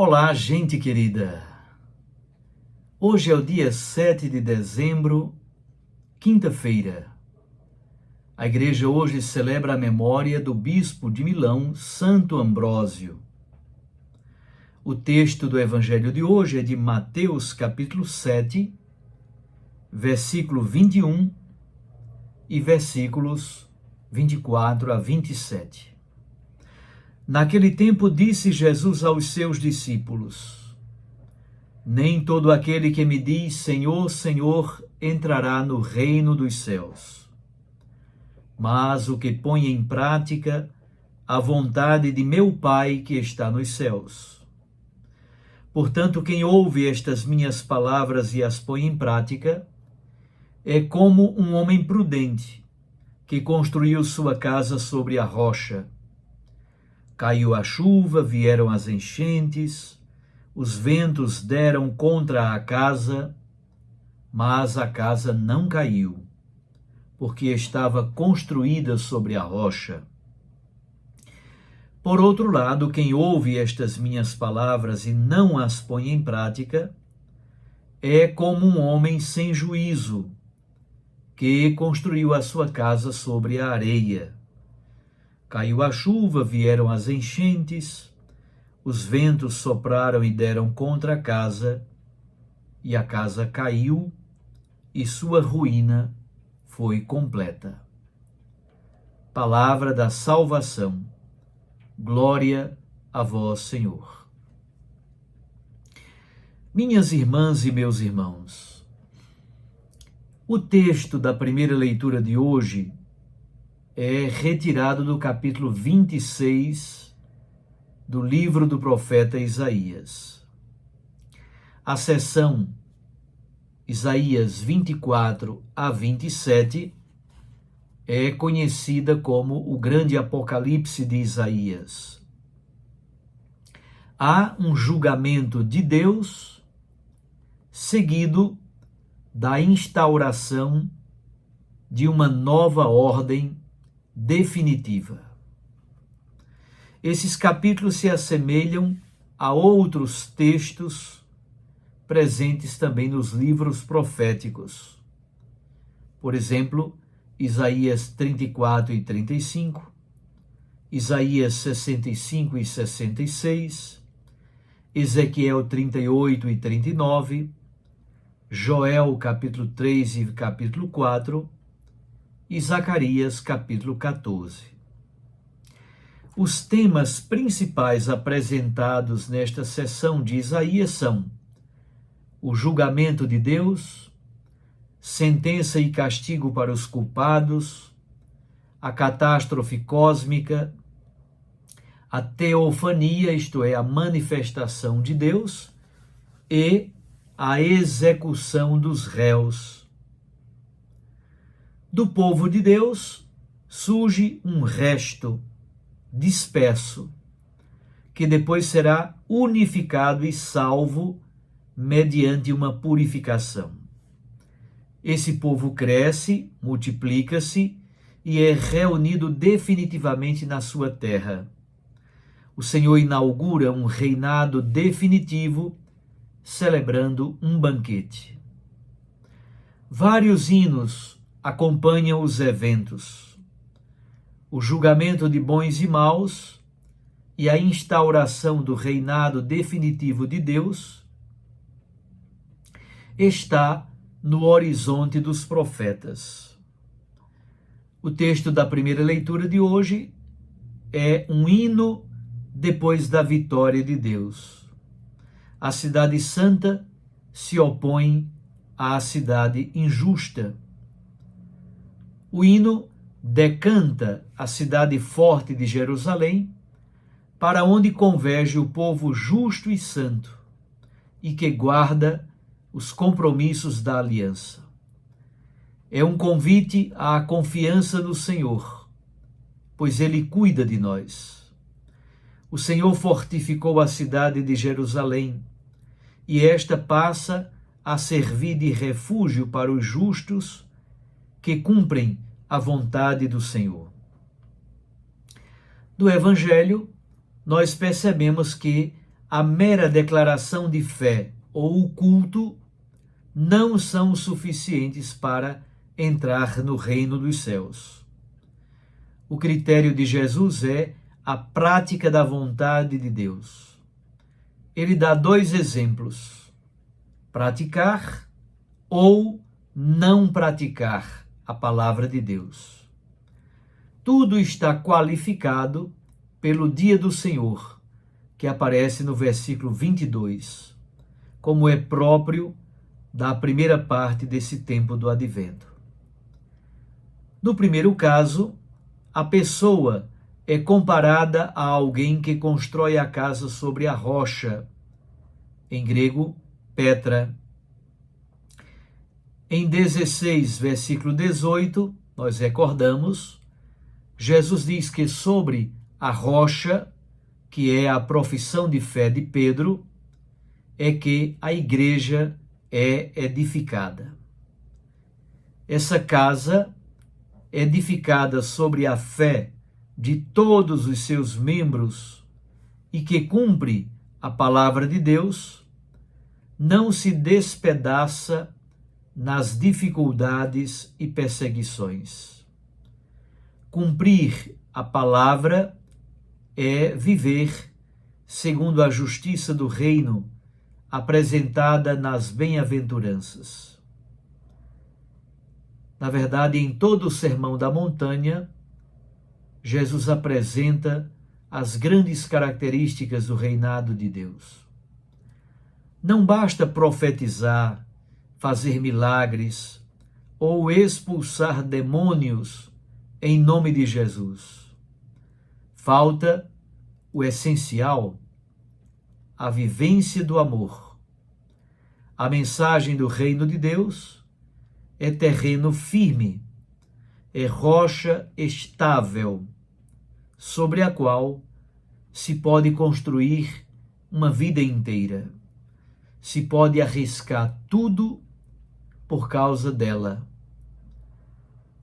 Olá, gente querida! Hoje é o dia 7 de dezembro, quinta-feira. A igreja hoje celebra a memória do bispo de Milão, Santo Ambrósio. O texto do evangelho de hoje é de Mateus, capítulo 7, versículo 21 e versículos 24 a 27. Naquele tempo disse Jesus aos seus discípulos: Nem todo aquele que me diz Senhor, Senhor, entrará no reino dos céus, mas o que põe em prática a vontade de meu Pai que está nos céus. Portanto, quem ouve estas minhas palavras e as põe em prática, é como um homem prudente que construiu sua casa sobre a rocha. Caiu a chuva, vieram as enchentes, os ventos deram contra a casa, mas a casa não caiu, porque estava construída sobre a rocha. Por outro lado, quem ouve estas minhas palavras e não as põe em prática, é como um homem sem juízo, que construiu a sua casa sobre a areia. Caiu a chuva, vieram as enchentes, os ventos sopraram e deram contra a casa, e a casa caiu, e sua ruína foi completa. Palavra da salvação. Glória a vós, Senhor. Minhas irmãs e meus irmãos, o texto da primeira leitura de hoje é retirado do capítulo 26 do livro do profeta Isaías. A seção Isaías 24 a 27 é conhecida como o grande Apocalipse de Isaías. Há um julgamento de Deus seguido da instauração de uma nova ordem definitiva. Esses capítulos se assemelham a outros textos presentes também nos livros proféticos. Por exemplo, Isaías 34 e 35, Isaías 65 e 66, Ezequiel 38 e 39, Joel capítulo 3 e capítulo 4 e Zacarias capítulo 14. Os temas principais apresentados nesta sessão de Isaías são o julgamento de Deus, sentença e castigo para os culpados, a catástrofe cósmica, a teofania, isto é, a manifestação de Deus, e a execução dos réus. Do povo de Deus surge um resto disperso, que depois será unificado e salvo mediante uma purificação. Esse povo cresce, multiplica-se e é reunido definitivamente na sua terra. O Senhor inaugura um reinado definitivo, celebrando um banquete. Vários hinos acompanham os eventos. O julgamento de bons e maus e a instauração do reinado definitivo de Deus está no horizonte dos profetas. O texto da primeira leitura de hoje é um hino depois da vitória de Deus. A cidade santa se opõe à cidade injusta. O hino decanta a cidade forte de Jerusalém, para onde converge o povo justo e santo, e que guarda os compromissos da aliança. É um convite à confiança no Senhor, pois Ele cuida de nós. O Senhor fortificou a cidade de Jerusalém, e esta passa a servir de refúgio para os justos que cumprem a vontade do Senhor. Do Evangelho, nós percebemos que a mera declaração de fé ou o culto não são suficientes para entrar no reino dos céus. O critério de Jesus é a prática da vontade de Deus. Ele dá 2 exemplos: praticar ou não praticar a palavra de Deus. Tudo está qualificado pelo dia do Senhor, que aparece no versículo 22, como é próprio da primeira parte desse tempo do advento. No primeiro caso, a pessoa é comparada a alguém que constrói a casa sobre a rocha, em grego, Petra. Em 16, versículo 18, nós recordamos, Jesus diz que sobre a rocha, que é a profissão de fé de Pedro, é que a igreja é edificada. Essa casa, edificada sobre a fé de todos os seus membros e que cumpre a palavra de Deus, não se despedaça nas dificuldades e perseguições. Cumprir a palavra é viver segundo a justiça do reino apresentada nas bem-aventuranças. Na verdade, em todo o Sermão da Montanha, Jesus apresenta as grandes características do reinado de Deus. Não basta profetizar, fazer milagres ou expulsar demônios em nome de Jesus. Falta o essencial, a vivência do amor. A mensagem do reino de Deus é terreno firme, é rocha estável, sobre a qual se pode construir uma vida inteira. Se pode arriscar tudo por causa dela.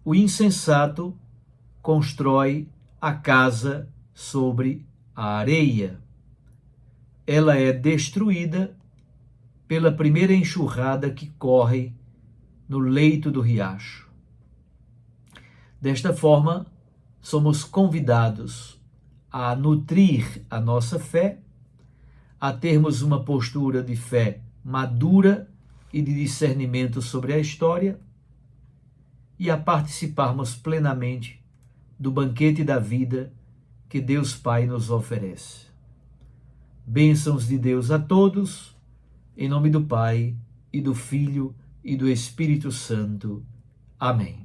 O insensato constrói a casa sobre a areia. Ela é destruída pela primeira enxurrada que corre no leito do riacho. Desta forma, somos convidados a nutrir a nossa fé, a termos uma postura de fé madura e de discernimento sobre a história e a participarmos plenamente do banquete da vida que Deus Pai nos oferece. Bênçãos de Deus a todos, em nome do Pai, e do Filho, e do Espírito Santo. Amém.